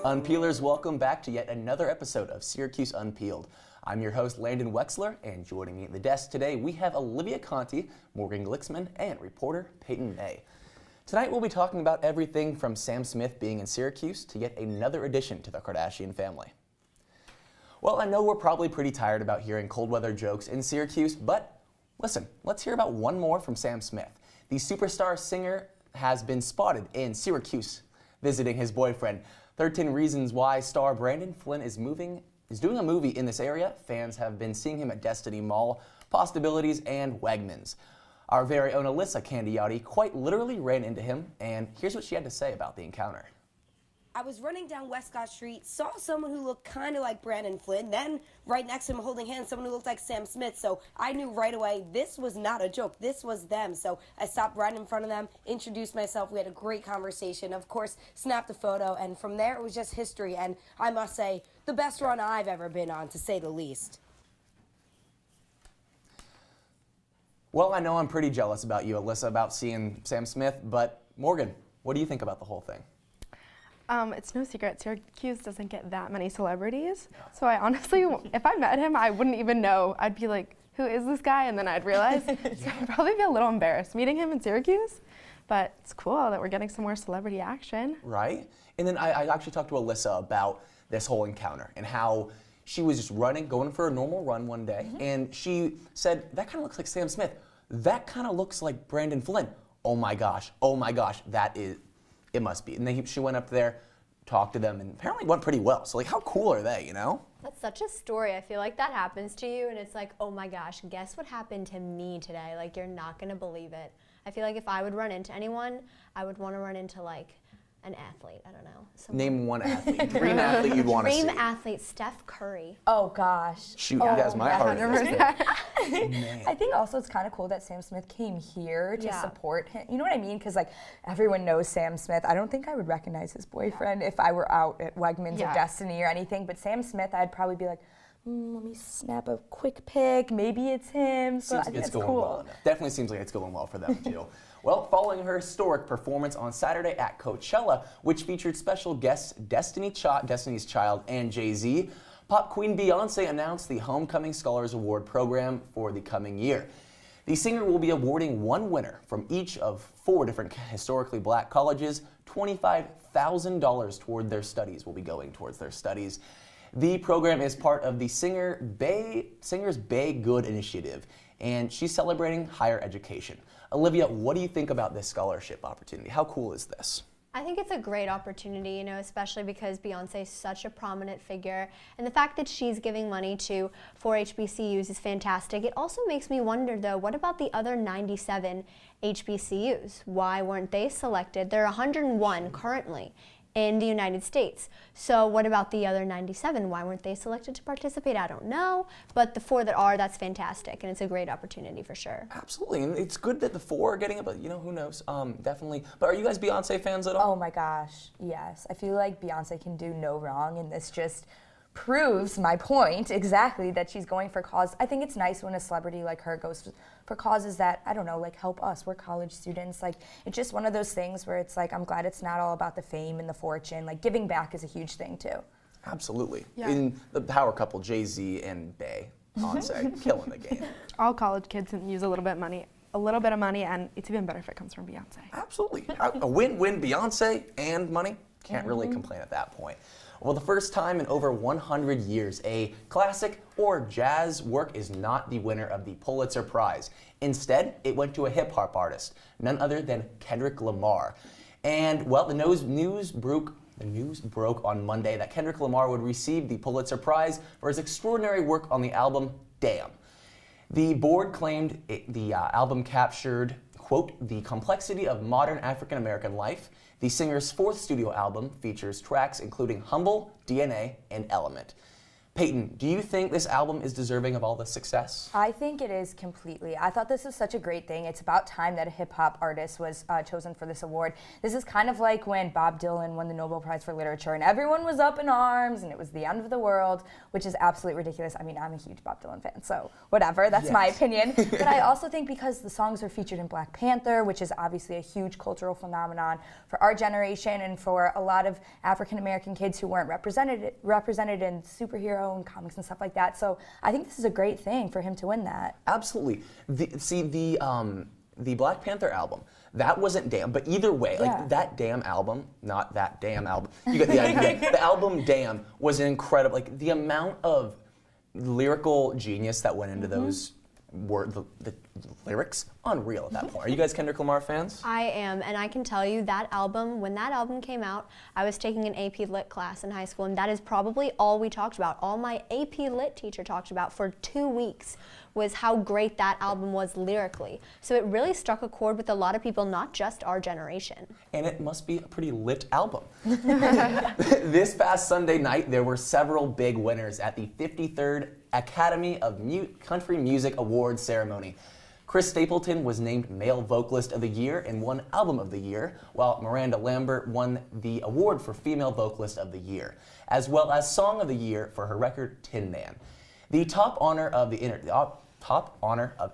Unpeelers, welcome back to yet another episode of Syracuse Unpeeled. I'm your host, Landon Wexler, and joining me at the desk today, we have Olivia Conte, Morgan Glicksman, and reporter Payton May. Tonight, we'll be talking about everything from Sam Smith being in Syracuse to yet another addition to the Kardashian family. Well, I know we're probably pretty tired about hearing cold weather jokes in Syracuse, but listen, let's hear about one more from Sam Smith. The superstar singer has been spotted in Syracuse visiting his boyfriend. 13 Reasons Why star Brandon Flynn is doing a movie in this area. Fans have been seeing him at Destiny Mall, Possibilities, and Wegmans. Our very own Alyssa Candiotti quite literally ran into him, and here's what she had to say about the encounter. I was running down Westcott Street, saw someone who looked kind of like Brandon Flynn, then right next to him holding hands, someone who looked like Sam Smith, so I knew right away this was not a joke, this was them. So I stopped right in front of them, introduced myself, we had a great conversation, of course, snapped a photo, and from there it was just history, and I must say, the best run I've ever been on, to say the least. Well, I know I'm pretty jealous about you, Alyssa, about seeing Sam Smith, but Morgan, what do you think about the whole thing? It's no secret, Syracuse doesn't get that many celebrities. So I honestly, if I met him, I wouldn't even know. I'd be like, who is this guy? And then I'd realize. So I'd probably be a little embarrassed meeting him in Syracuse. But it's cool that we're getting some more celebrity action. Right? And then I actually talked to Alyssa about this whole encounter and how she was just going for a normal run one day. And she said, that kind of looks like Sam Smith. That kind of looks like Brandon Flynn. Oh my gosh, it must be. And then she went up there, talked to them, and apparently went pretty well. So, like, how cool are they, you know? That's such a story. I feel like that happens to you, and it's like, oh my gosh, guess what happened to me today? Like, you're not going to believe it. I feel like if I would run into anyone, I would want to run into, like, an athlete. I don't know. Name one athlete. Dream athlete you'd want to see. Dream athlete, Steph Curry. Oh, gosh. Shoot, you guys, my heart. I think also it's kind of cool that Sam Smith came here to support him. You know what I mean? Because, like, everyone knows Sam Smith. I don't think I would recognize his boyfriend if I were out at Wegmans or Destiny or anything. But Sam Smith, I'd probably be like, let me snap a quick pic. Maybe it's him. So I think it's going well. Definitely seems like it's going well for them, too. Well, following her historic performance on Saturday at Coachella, which featured special guests Destiny's Child and Jay-Z, pop queen Beyonce announced the Homecoming Scholars Award program for the coming year. The singer will be awarding one winner from each of 4 different historically black colleges. $25,000 toward their studies will be going towards their studies. The program is part of the Singer's Bay Good initiative, and she's celebrating higher education. Olivia, what do you think about this scholarship opportunity? How cool is this? I think it's a great opportunity, you know, especially because Beyonce is such a prominent figure. And the fact that she's giving money to 4 HBCUs is fantastic. It also makes me wonder, though, what about the other 97 HBCUs? Why weren't they selected? There are 101 currently in the United States. So what about the other 97? Why weren't they selected to participate? I don't know. But the 4 that are, that's fantastic. And it's a great opportunity for sure. Absolutely. And it's good that the 4 are getting it, but, you know, who knows? Definitely. But are you guys Beyonce fans at all? Oh, my gosh. Yes. I feel like Beyonce can do no wrong, and this just proves my point exactly, that she's going for cause. I think it's nice when a celebrity like her goes for causes that, I don't know, like help us. We're college students. Like, it's just one of those things where it's like, I'm glad it's not all about the fame and the fortune. Like, giving back is a huge thing too. Absolutely. Yeah. In the power couple, Jay-Z and Beyonce, killing the game. All college kids can use a little bit of money, and it's even better if it comes from Beyonce. Absolutely. A win-win, Beyonce and money. Can't really complain at that point. Well, the first time in over 100 years, a classic or jazz work is not the winner of the Pulitzer Prize. Instead, it went to a hip-hop artist, none other than Kendrick Lamar. And, well, the news broke on Monday that Kendrick Lamar would receive the Pulitzer Prize for his extraordinary work on the album Damn. The board claimed the album captured, quote, the complexity of modern African-American life. The singer's 4th studio album features tracks including Humble, DNA, and Element. Peyton, do you think this album is deserving of all the success? I think it is completely. I thought this was such a great thing. It's about time that a hip-hop artist was chosen for this award. This is kind of like when Bob Dylan won the Nobel Prize for Literature and everyone was up in arms and it was the end of the world, which is absolutely ridiculous. I mean, I'm a huge Bob Dylan fan, so whatever, that's my opinion. But I also think because the songs were featured in Black Panther, which is obviously a huge cultural phenomenon for our generation and for a lot of African-American kids who weren't represented in superhero and comics and stuff like that. So I think this is a great thing for him to win that. Absolutely. The Black Panther album, that wasn't Damn, but either way, like that Damn album, not that Damn album, you get the idea. The album Damn was incredible. Like the amount of lyrical genius that went into those the lyrics, unreal at that point. Are you guys Kendrick Lamar fans? I am, and I can tell you that album, when that album came out, I was taking an AP Lit class in high school, and that is probably all we talked about. All my AP Lit teacher talked about for 2 weeks was how great that album was lyrically. So it really struck a chord with a lot of people, not just our generation. And it must be a pretty lit album. This past Sunday night, there were several big winners at the 53rd Academy of Country Music Awards ceremony. Chris Stapleton was named Male Vocalist of the Year and won Album of the Year, while Miranda Lambert won the award for Female Vocalist of the Year, as well as Song of the Year for her record Tin Man. The top honor of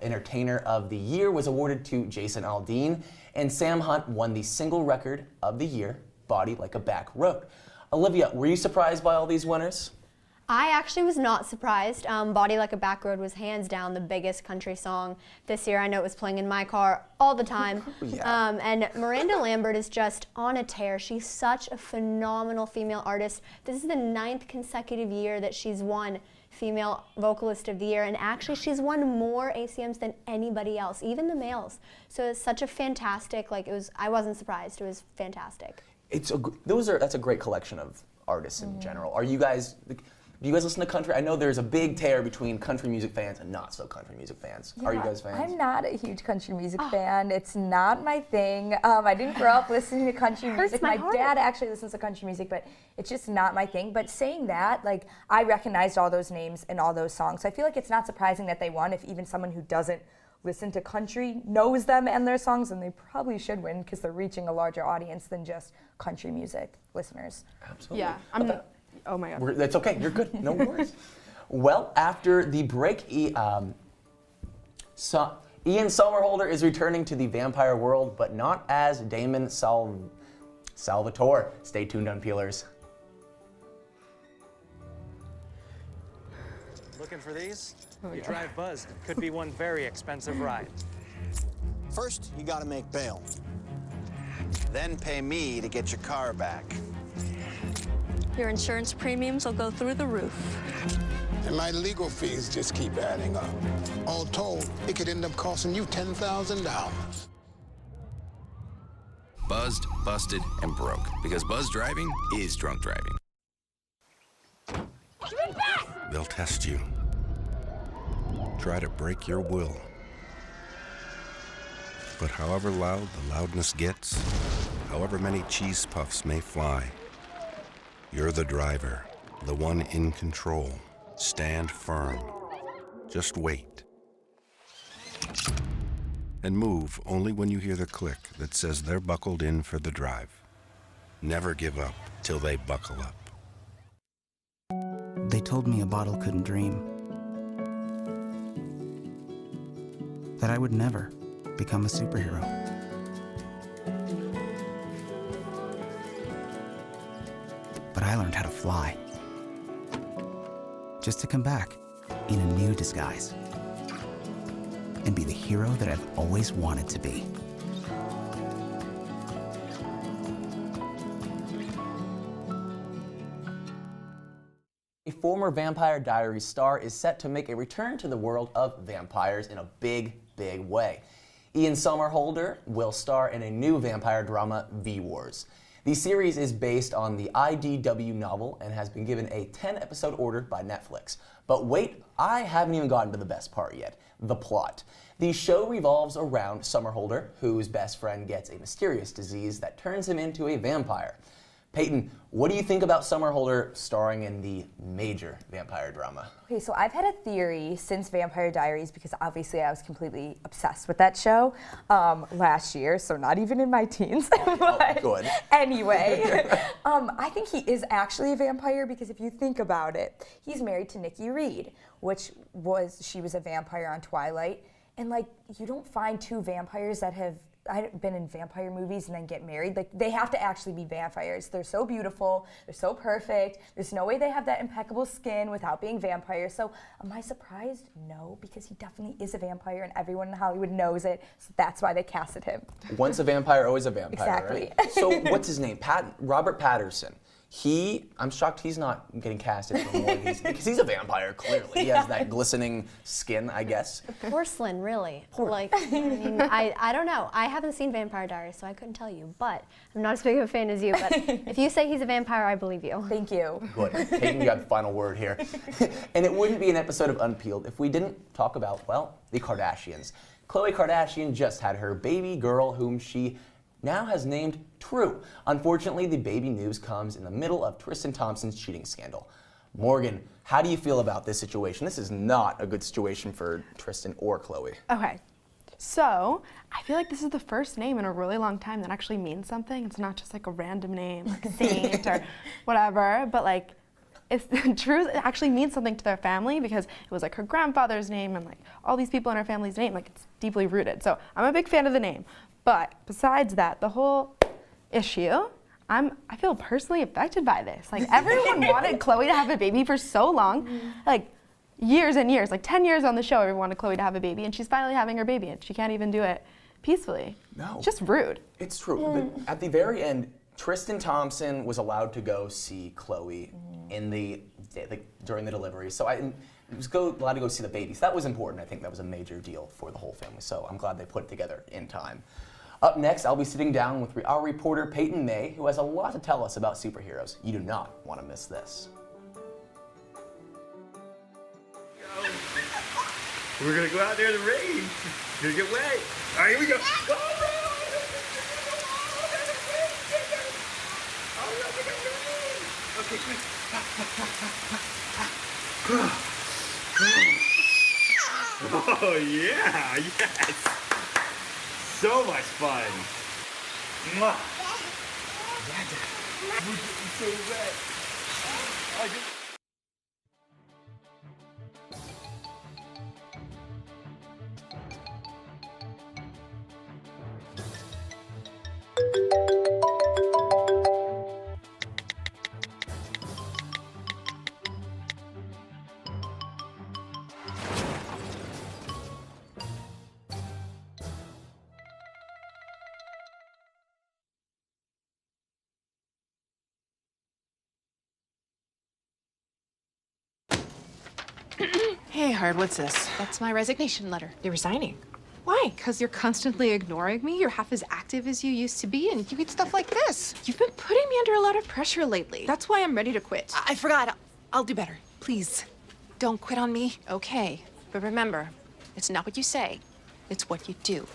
Entertainer of the Year was awarded to Jason Aldean, and Sam Hunt won the Single Record of the Year, Body Like a Back Road. Olivia, were you surprised by all these winners? I actually was not surprised. Body Like a Back Road was hands down the biggest country song this year. I know it was playing in my car all the time. And Miranda Lambert is just on a tear. She's such a phenomenal female artist. This is the 9th consecutive year that she's won Female Vocalist of the Year, and actually she's won more ACMs than anybody else, even the males. So it's such a fantastic, I wasn't surprised. It was fantastic. That's a great collection of artists in general. Do you guys listen to country? I know there's a big tear between country music fans and not so country music fans. Yeah, are you guys fans? I'm not a huge country music fan. It's not my thing. I didn't grow up listening to country music. My dad actually listens to country music, but it's just not my thing. But saying that, I recognized all those names and all those songs. So I feel like it's not surprising that they won if even someone who doesn't listen to country knows them and their songs, and they probably should win because they're reaching a larger audience than just country music listeners. Absolutely. Yeah. Oh my God. That's okay. You're good. No worries. Well, after the break, Ian Somerhalder is returning to the vampire world, but not as Damon Salvatore. Stay tuned on Peelers. Looking for these? You drive Buzzed. Could be one very expensive ride. First, you gotta make bail. Then pay me to get your car back. Your insurance premiums will go through the roof. And my legal fees just keep adding up. All told, it could end up costing you $10,000. Buzzed, busted, and broke. Because buzz driving is drunk driving. They'll test you. Try to break your will. But however loud the loudness gets, however many cheese puffs may fly, you're the driver, the one in control. Stand firm. Just wait. And move only when you hear the click that says they're buckled in for the drive. Never give up till they buckle up. They told me a bottle couldn't dream. That I would never become a superhero. But I learned how to fly. Just to come back in a new disguise. And be the hero that I've always wanted to be. A former Vampire Diaries star is set to make a return to the world of vampires in a big, big way. Ian Somerhalder will star in a new vampire drama, V-Wars. The series is based on the IDW novel and has been given a 10-episode order by Netflix. But wait, I haven't even gotten to the best part yet, the plot. The show revolves around Somerhalder, whose best friend gets a mysterious disease that turns him into a vampire. Peyton, what do you think about Somerhalder starring in the major vampire drama? Okay, so I've had a theory since Vampire Diaries, because obviously I was completely obsessed with that show last year, so not even in my teens. But good. Anyway, I think he is actually a vampire, because if you think about it, he's married to Nikki Reed, she was a vampire on Twilight, and like you don't find two vampires that have been in vampire movies and then get married. Like, they have to actually be vampires. They're so beautiful, they're so perfect. There's no way they have that impeccable skin without being vampires. So am I surprised? No, because he definitely is a vampire and everyone in Hollywood knows it. So that's why they casted him. Once a vampire, always a vampire, Exactly. right? So what's his name? Robert Patterson. I'm shocked he's not getting casted for more because he's a vampire, clearly. He has that glistening skin, I guess. Porcelain, really. Like, I mean, I don't know. I haven't seen Vampire Diaries, so I couldn't tell you. But I'm not as big of a fan as you. But if you say he's a vampire, I believe you. Thank you. Good. Peyton, you got the final word here. And it wouldn't be an episode of Unpeeled if we didn't talk about, well, the Kardashians. Khloe Kardashian just had her baby girl, whom she now has named True. Unfortunately, the baby news comes in the middle of Tristan Thompson's cheating scandal. Morgan, how do you feel about this situation? This is not a good situation for Tristan or Khloe. Okay, so I feel like this is the first name in a really long time that actually means something. It's not just like a random name, like Saint or whatever, but like it's True actually means something to their family because it was like her grandfather's name and like all these people in her family's name, like it's deeply rooted. So I'm a big fan of the name. But besides that, the whole issue, I feel personally affected by this. Like everyone wanted Khloe to have a baby for so long, like years and years, like 10 years on the show, everyone wanted Khloe to have a baby, and she's finally having her baby, and she can't even do it peacefully. No. It's just rude. It's true. But at the very end, Tristan Thompson was allowed to go see Khloe during the delivery. So I was allowed to go see the baby. So that was important. I think that was a major deal for the whole family. So I'm glad they put it together in time. Up next, I'll be sitting down with our reporter, Payton May, who has a lot to tell us about superheroes. You do not want to miss this. We're going to go out there in the rain. It's going to get wet. All right, here we go. Okay, quick. Oh, yeah, yes. So much fun. Mwah. It's so wet. Hey, Hard, what's this? That's my resignation letter. You're resigning? Why? Because you're constantly ignoring me. You're half as active as you used to be, and you eat stuff like this. You've been putting me under a lot of pressure lately. That's why I'm ready to quit. I forgot. I'll do better. Please, don't quit on me. Okay, but remember, it's not what you say. It's what you do.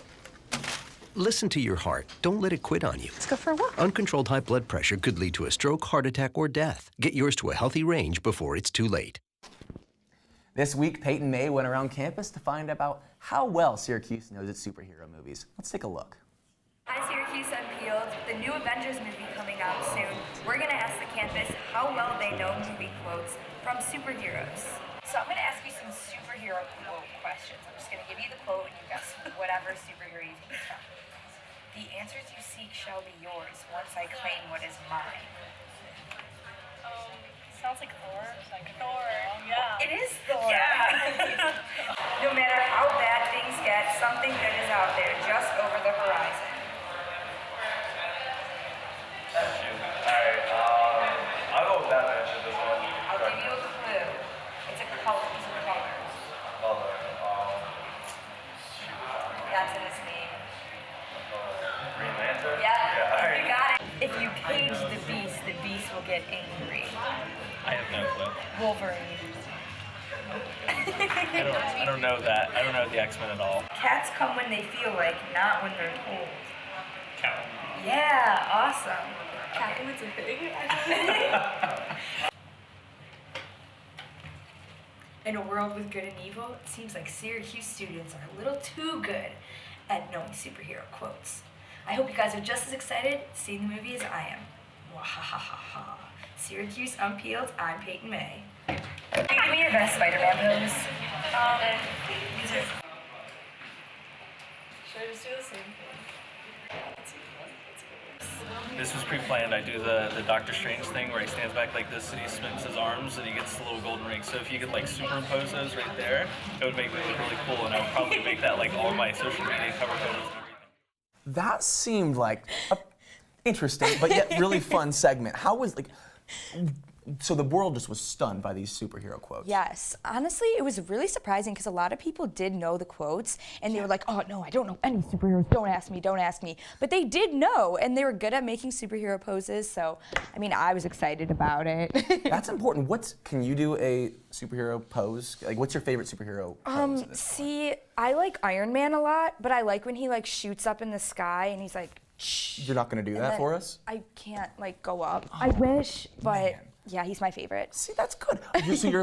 Listen to your heart. Don't let it quit on you. Let's go for a walk. Uncontrolled high blood pressure could lead to a stroke, heart attack, or death. Get yours to a healthy range before it's too late. This week, Payton May went around campus to find out about how well Syracuse knows its superhero movies. Let's take a look. Hi, Syracuse Unpeeled. The new Avengers movie coming out soon. We're going to ask the campus how well they know movie quotes from superheroes. So I'm going to ask you some superhero quote questions. I'm just going to give you the quote and you guess whatever superhero you think it's from. The answers you seek shall be yours once I claim what is mine. Sounds like Thor. Like Thor, yeah. It is Thor. Yeah. No matter how bad things get, something good is out there, just over the horizon. Alright, I'll go with Batman for this one. I'll give you a clue. It's a color. It's a color. Color. That's in his name. Green Lantern? Yeah, alright. you got it. If you cage the beast will get angry. I have no clue. Wolverine. I don't know that. I don't know the X-Men at all. Cats come when they feel like, not when they're told. Catwoman. Yeah, awesome. Compliments are fitting, actually. In a world with good and evil, it seems like Syracuse students are a little too good at knowing superhero quotes. I hope you guys are just as excited seeing the movie as I am. Wahahaha. Syracuse Unpeeled, I'm Payton May. Give me your best Spider-Man pose. Should I just do the same thing? This was pre-planned. I do the Doctor Strange thing where he stands back like this and he swings his arms and he gets the little golden ring. So if you could like superimpose those right there, it would make me look really cool, and I would probably make that like all my social media cover photos and everything. That seemed like a interesting, but yet really fun segment. How was like? So the world just was stunned by these superhero quotes. Yes, honestly, it was really surprising because a lot of people did know the quotes and they were like, oh no, I don't know any superheroes, don't ask me. But they did know, and they were good at making superhero poses, so, I mean, I was excited about it. That's important. Can you do a superhero pose? Like, what's your favorite superhero pose? See, I like Iron Man a lot, but I like when he like shoots up in the sky and he's like, You're not gonna do that for us? I can't like go up. I wish, but man. Yeah, he's my favorite. See, that's good.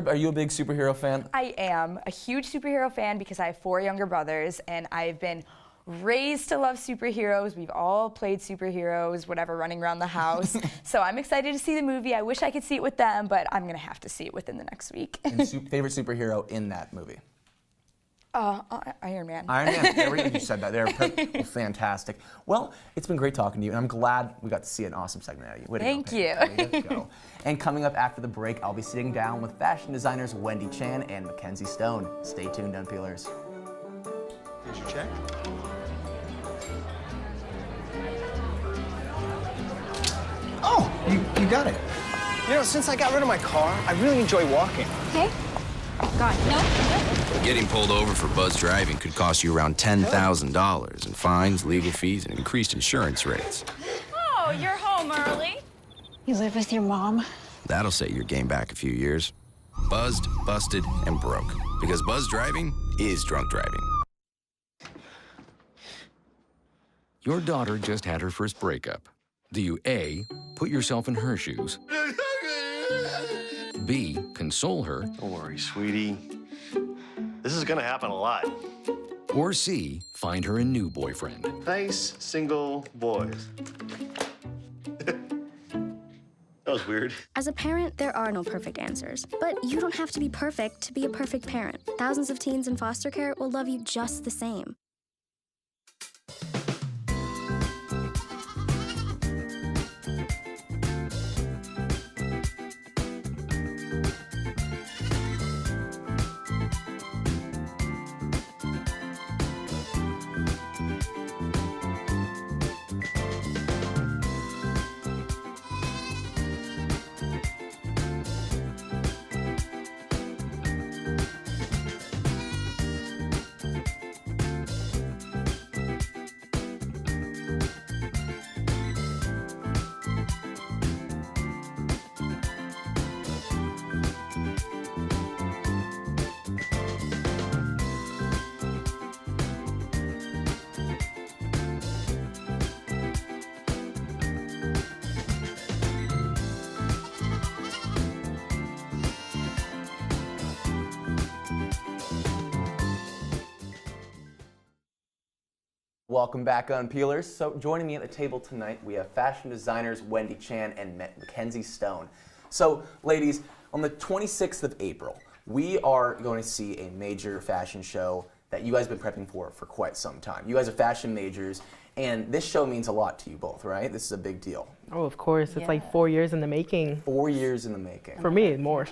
Are you a big superhero fan? I am a huge superhero fan because I have 4 younger brothers and I've been raised to love superheroes. We've all played superheroes, whatever, running around the house. So I'm excited to see the movie. I wish I could see it with them, but I'm gonna have to see it within the next week. And favorite superhero in that movie? Iron Man. Iron Man. Everything you said that. They're fantastic. Well, it's been great talking to you, and I'm glad we got to see an awesome segment out of you. Way to Thank go, you. Way to go. And coming up after the break, I'll be sitting down with fashion designers Wendy Chan and Mackenzie Stone. Stay tuned, Unpeelers. Here's your check. Oh, you got it. You know, since I got rid of my car, I really enjoy walking. Okay. God, no. Getting pulled over for buzz driving could cost you around $10,000 in fines, legal fees, and increased insurance rates. Oh, you're home early. You live with your mom? That'll set your game back a few years. Buzzed, busted, and broke. Because buzz driving is drunk driving. Your daughter just had her first breakup. Do you A, put yourself in her shoes? B, console her? Don't worry, sweetie. This is gonna happen a lot. Or C, find her a new boyfriend? Nice, single boys. That was weird. As a parent, there are no perfect answers. But you don't have to be perfect to be a perfect parent. Thousands of teens in foster care will love you just the same. Welcome back, Unpeelers. So joining me at the table tonight, we have fashion designers Wendy Chan and Mackenzie Stone. So, ladies, on the 26th of April, we are going to see a major fashion show that you guys have been prepping for quite some time. You guys are fashion majors, and this show means a lot to you both, right? This is a big deal. Oh, of course. It's like 4 years in the making. 4 years in the making. For me, more.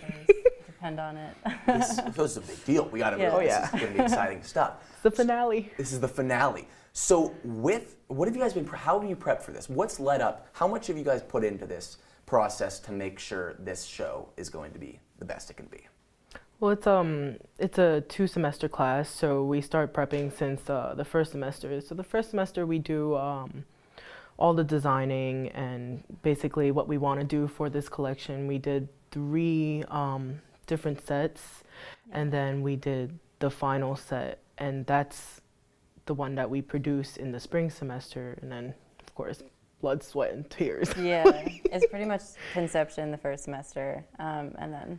Depend on it. This is a big deal. We got to realize this is going to be exciting stuff. It's the finale. This is the finale. So what have you guys been, how have you prepped for this? What's led up, how much have you guys put into this process to make sure this show is going to be the best it can be? Well, it's a 2-semester class, so we start prepping since the first semester. So the first semester we do all the designing and basically what we want to do for this collection. We did 3 different sets, and then we did the final set, and that's the one that we produce in the spring semester, and then of course blood, sweat, and tears. Yeah, it's pretty much conception the first semester, and then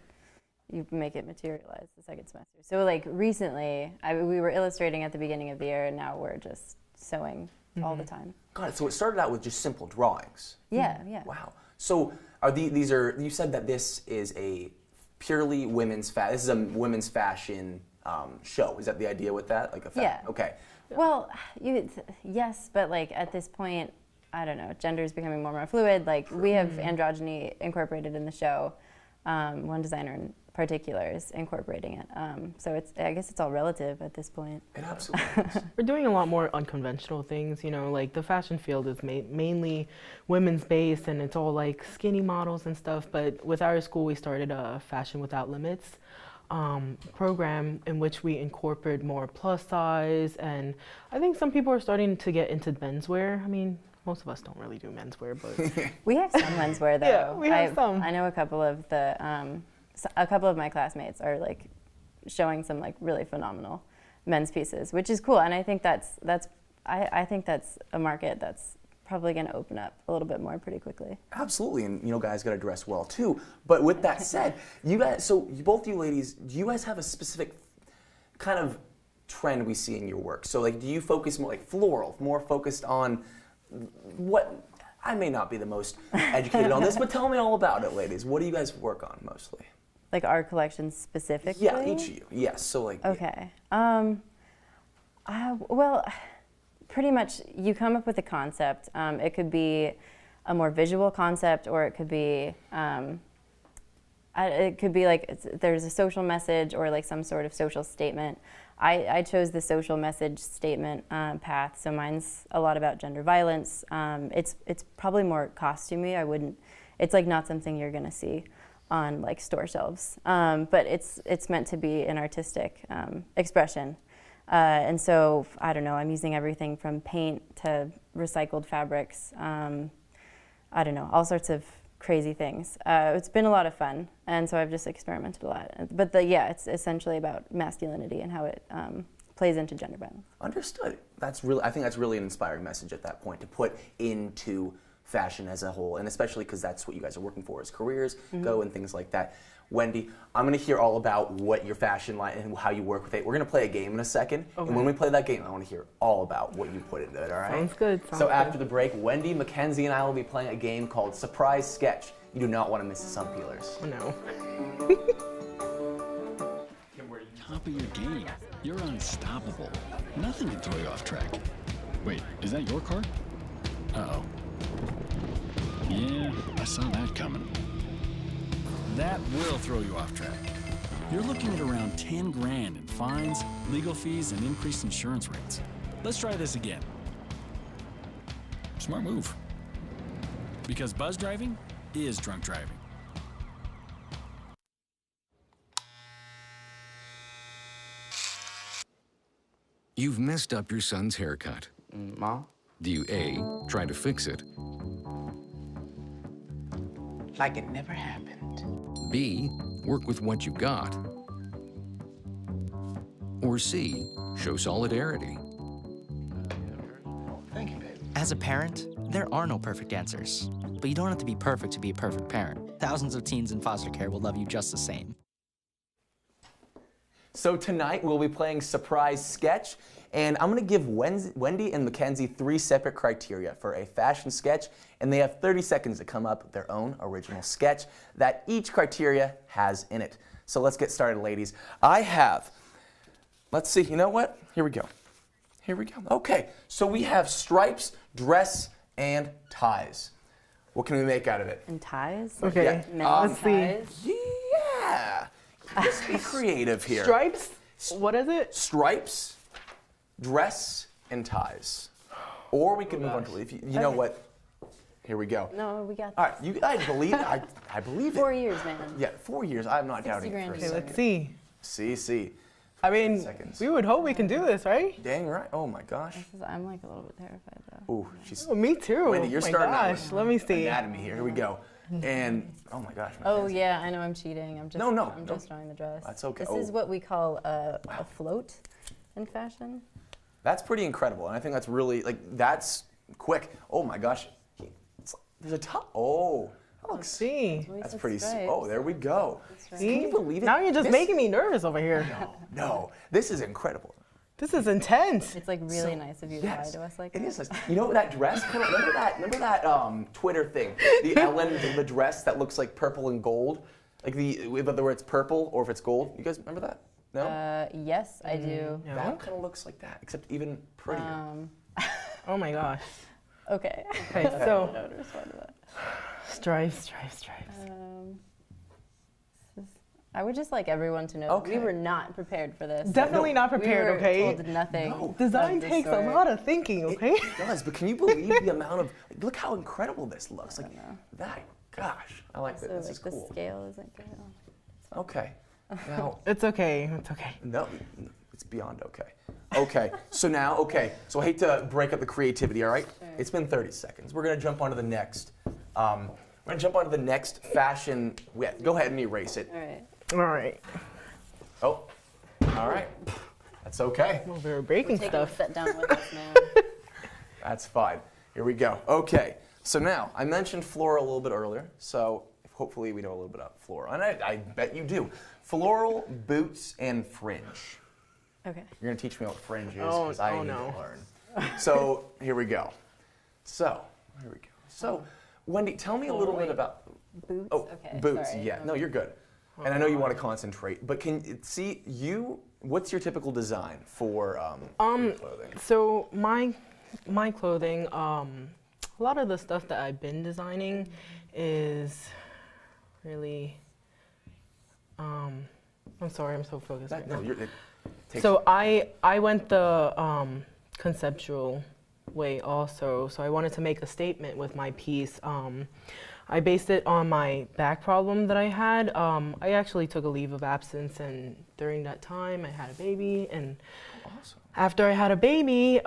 you make it materialize the second semester. So like recently, we were illustrating at the beginning of the year, and now we're just sewing all the time. Got it. So it started out with just simple drawings. Yeah, yeah. Wow. So are these are, you said that this is a purely women's this is a women's fashion show. Is that the idea with that? Like a Yeah. Okay. Well, yes, but like at this point, I don't know, gender is becoming more and more fluid. Like we have androgyny incorporated in the show. One designer in particular is incorporating it. So I guess it's all relative at this point. It absolutely is. We're doing a lot more unconventional things, you know, like the fashion field is mainly women's based and it's all like skinny models and stuff, but with our school we started a Fashion Without Limits program in which we incorporate more plus size, and I think some people are starting to get into menswear. I mean, most of us don't really do menswear, but we have some menswear though. Yeah, we have some. I know a couple of my classmates are like showing some like really phenomenal men's pieces, which is cool, and I think that's I think that's a market that's probably going to open up a little bit more pretty quickly. Absolutely, and you know, guys got to dress well too. But with that said, you guys, so both you ladies, do you guys have a specific kind of trend we see in your work? So like, do you focus more like floral, more focused on what? I may not be the most educated on this, but tell me all about it, ladies. What do you guys work on mostly? Like our collection specifically? Yeah, each of you. Yes. So like. Okay. Well, pretty much you come up with a concept. It could be a more visual concept, or it could be like there's a social message or like some sort of social statement. I chose the social message statement path, so mine's a lot about gender violence. It's probably more costumey. It's like not something you're gonna see on like store shelves, but it's meant to be an artistic expression. And so, I don't know, I'm using everything from paint to recycled fabrics, I don't know, all sorts of crazy things. It's been a lot of fun, and so I've just experimented a lot. But it's essentially about masculinity and how it plays into gender violence. Understood. I think that's really an inspiring message at that point to put into fashion as a whole, and especially because that's what you guys are working for as careers go and things like that. Wendy, I'm going to hear all about what your fashion line and how you work with it. We're going to play a game in a second, and when we play that game, I want to hear all about what you put into it, all right? Sounds good. So after the break, Wendy, Mackenzie, and I will be playing a game called Surprise Sketch. You do not want to miss the sun peelers. Oh, no. Top of your game. You're unstoppable. Nothing can throw you off track. Wait, is that your car? Uh-oh. Yeah, I saw that coming. That will throw you off track. You're looking at around 10 grand in fines, legal fees, and increased insurance rates. Let's try this again. Smart move. Because buzz driving is drunk driving. You've messed up your son's haircut. Mom? Do you A, try to fix it? Like it never happened. B, work with what you got? Or C, show solidarity? Thank you, babe. As a parent, there are no perfect answers. But you don't have to be perfect to be a perfect parent. Thousands of teens in foster care will love you just the same. So tonight we'll be playing Surprise Sketch, and I'm going to give Wendy and Mackenzie 3 separate criteria for a fashion sketch, and they have 30 seconds to come up with their own original sketch that each criteria has in it. So let's get started, ladies. Let's see, you know what? Here we go. Okay, so we have stripes, dress, and ties. What can we make out of it? And ties? Okay, let's see. Yeah. Just be creative here. Stripes? What is it? Stripes, dress, and ties. Or we could move on to, you know what? Here we go. No, we got this. All right, I believe it. 4 years, man. Yeah, 4 years. I'm not 60 doubting it grand for a a Okay, second. let's see. See. I mean, we would hope we can do this, right? Dang right. Oh my gosh. I'm like a little bit terrified though. Ooh, she's. Oh, me too. Wendy, you're oh my starting out gosh, with let me see. anatomy here. Here we go. And oh my gosh. Oh Mackenzie. yeah, I know I'm cheating. I'm just I'm just drawing the dress. That's okay. This is what we call a float in fashion. That's pretty incredible, and I think that's really that's quick. Oh my gosh. There's a top. Oh, that looks. See. That's pretty. Oh, there we go. See? Can you believe it? Now you're just making me nervous over here. No, this is incredible. This is intense. It's like really nice of you to lie to us like that. It is. You know that dress? Remember that Twitter thing? The Ellen, the dress that looks like purple and gold, like whether it's purple or if it's gold. You guys remember that? No. Yes, I do. That kind of looks like that, except even prettier. Oh my gosh. Okay. Okay, so. I don't respond to that. Stripes. I would just like everyone to know that we were not prepared for this. Definitely not prepared, we were okay? Told nothing. No. Design takes a lot of thinking, okay? It does, but can you believe the amount of, look how incredible this looks. Like that, gosh, I like that. This is cool. The scale isn't good. Okay. Now, It's okay. no, it's beyond okay. Okay, so so I hate to break up the creativity, all right? Sure. It's been 30 seconds. We're gonna jump onto the next, fashion, go ahead and erase it. All right. All right. Oh, all right, that's okay. Well, we're breaking Take stuff. a sit down with us now. That's fine. Here we go. Okay, so now, I mentioned floral a little bit earlier, so hopefully we know a little bit about floral, and I bet you do. Floral, boots, and fringe. Okay. You're gonna teach me what fringe is, because I need no. to learn. So, here we go. So, Wendy, tell me a little bit about... Boots? Oh, Okay, boots, sorry. yeah. No, you're good. And I know you want to concentrate, but what's your typical design for your clothing? So my clothing, a lot of the stuff that I've been designing is really, I'm sorry, I'm so focused right now. So I went the conceptual way also. So I wanted to make a statement with my piece. I based it on my back problem that I had. I actually took a leave of absence, and during that time I had a baby, and after I had a baby,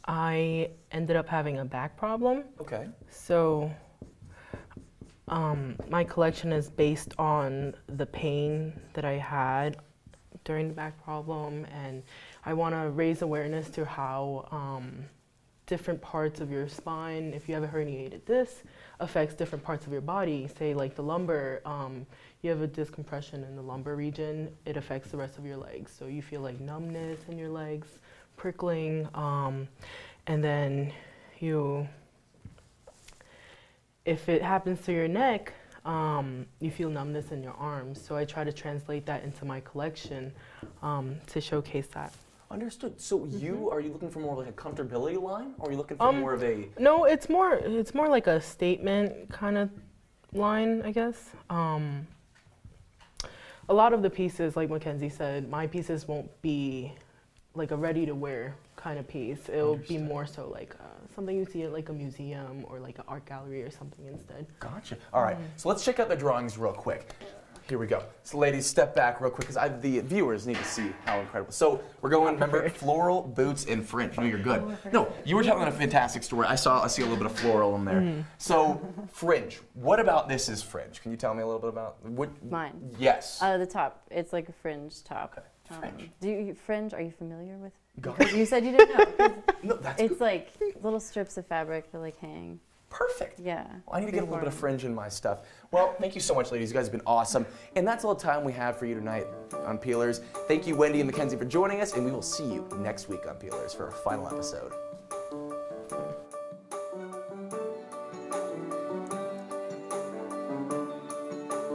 I ended up having a back problem. Okay. So my collection is based on the pain that I had during the back problem, and I want to raise awareness to how different parts of your spine, if you have a herniated disc, affects different parts of your body. Say like the lumbar, you have a discompression in the lumbar region, it affects the rest of your legs. So you feel like numbness in your legs, prickling, and then if it happens to your neck, you feel numbness in your arms. So I try to translate that into my collection to showcase that. Understood. So are you looking for more of like a comfortability line, or are you looking for more of a... No, it's more like a statement kind of line, I guess. A lot of the pieces, like Mackenzie said, my pieces won't be like a ready-to-wear kind of piece. It'll be more so like something you see at like a museum or like an art gallery or something instead. Gotcha. All right, so let's check out the drawings real quick. Here we go. So ladies, step back real quick, because the viewers need to see how incredible. So we're going, remember, floral, boots, and fringe. No, you're good. No, you were telling a fantastic story. I see a little bit of floral in there. So fringe, what about this is fringe? Can you tell me a little bit about what? Mine? Yes. The top. It's like a fringe top. Okay. Fringe. Fringe, are you familiar with? Got You said you didn't know. No, that's it's good. like little strips of fabric that like hang. Perfect. Yeah. Well, I need to get a little bit of fringe in my stuff. Well, thank you so much, ladies. You guys have been awesome. And that's all the time we have for you tonight on Peelers. Thank you, Wendy and Mackenzie, for joining us, and we will see you next week on Peelers for our final episode.